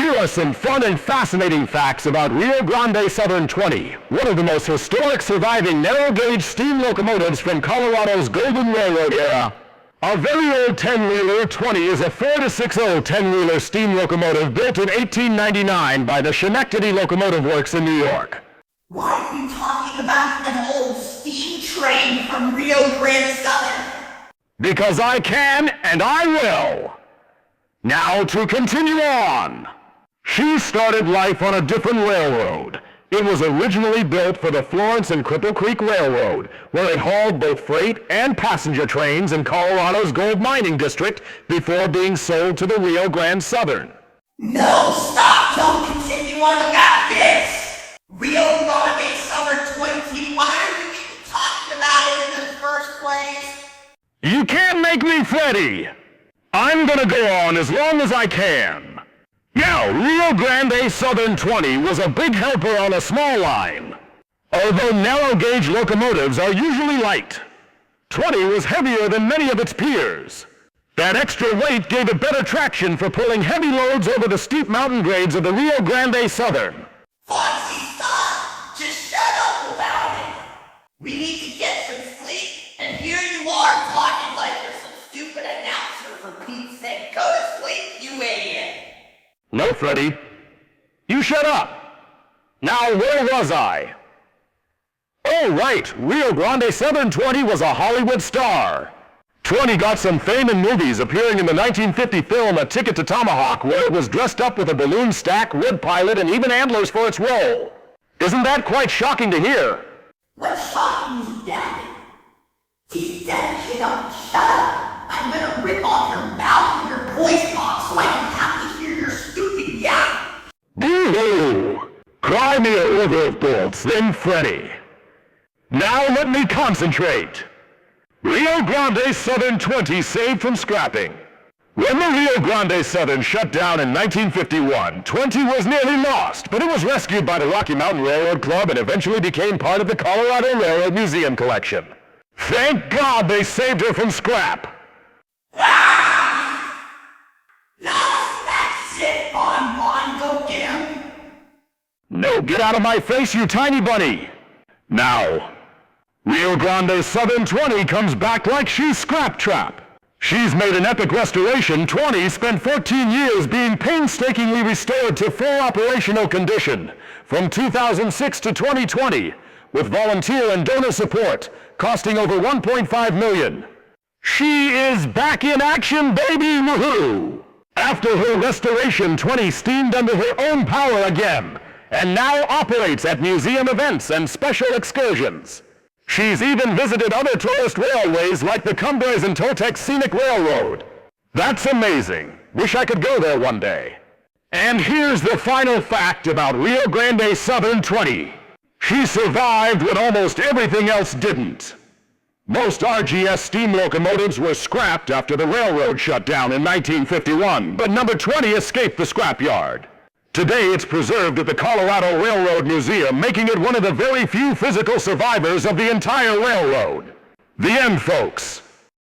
Here are some fun and fascinating facts about Rio Grande Southern 20, one of the most historic surviving narrow-gauge steam locomotives from Colorado's Golden Railroad era. Our very old 10-wheeler 20 is a 4-6.0 10-wheeler steam locomotive built in 1899 by the Schenectady Locomotive Works in New York. Why are you talking about an old steam train from Rio Grande Southern? Because I can and I will. Now to continue on. She started life on a different railroad. It was originally built for the Florence and Cripple Creek Railroad, where it hauled both freight and passenger trains in Colorado's gold mining district before being sold to the Rio Grande Southern. No, stop! Don't continue on about this! Rio Grande Southern 20, why are you even talking about it in the first place? You can't make me Freddy! I'm gonna go on as long as I can. Now, Rio Grande Southern 20 was a big helper on a small line. Although narrow-gauge locomotives are usually light, 20 was heavier than many of its peers. That extra weight gave it better traction for pulling heavy loads over the steep mountain grades of the Rio Grande Southern. Foxy, stop! Just shut up about it! We need to get some sleep, and here you are talking like you're some stupid announcer for Pete's sake. Go to sleep, you idiot! No, Freddy. You shut up. Now, where was I? Oh, right. Rio Grande Southern 20 was a Hollywood star. 20 got some fame in movies, appearing in the 1950 film A Ticket to Tomahawk, where it was dressed up with a balloon stack, wood pilot, and even antlers for its role. Isn't that quite shocking to hear? What's shocking is Daddy. He's dead, you don't shut up. I'm gonna rip off your mouth and your voice box so I can have to hear your stupid yap. Boo-hoo! Cry me a river of bullets, then Freddy. Now let me concentrate. Rio Grande Southern 20 saved from scrapping. When the Rio Grande Southern shut down in 1951, 20 was nearly lost, but it was rescued by the Rocky Mountain Railroad Club and eventually became part of the Colorado Railroad Museum collection. Thank God they saved her from scrap. Ah! No, that's it, Bon, go get him. No, get out of my face, you tiny bunny. Now, Rio Grande Southern 20 comes back like she's scrap trap. She's made an epic restoration. 20 spent 14 years being painstakingly restored to full operational condition from 2006 to 2020, with volunteer and donor support, costing over $1.5 million. She is back in action, baby, woohoo! After her restoration, 20 steamed under her own power again, and now operates at museum events and special excursions. She's even visited other tourist railways like the Cumbres and Toltec Scenic Railroad. That's amazing. Wish I could go there one day. And here's the final fact about Rio Grande Southern 20. She survived when almost everything else didn't. Most RGS steam locomotives were scrapped after the railroad shut down in 1951, but number 20 escaped the scrapyard. Today it's preserved at the Colorado Railroad Museum, making it one of the very few physical survivors of the entire railroad. The end, folks.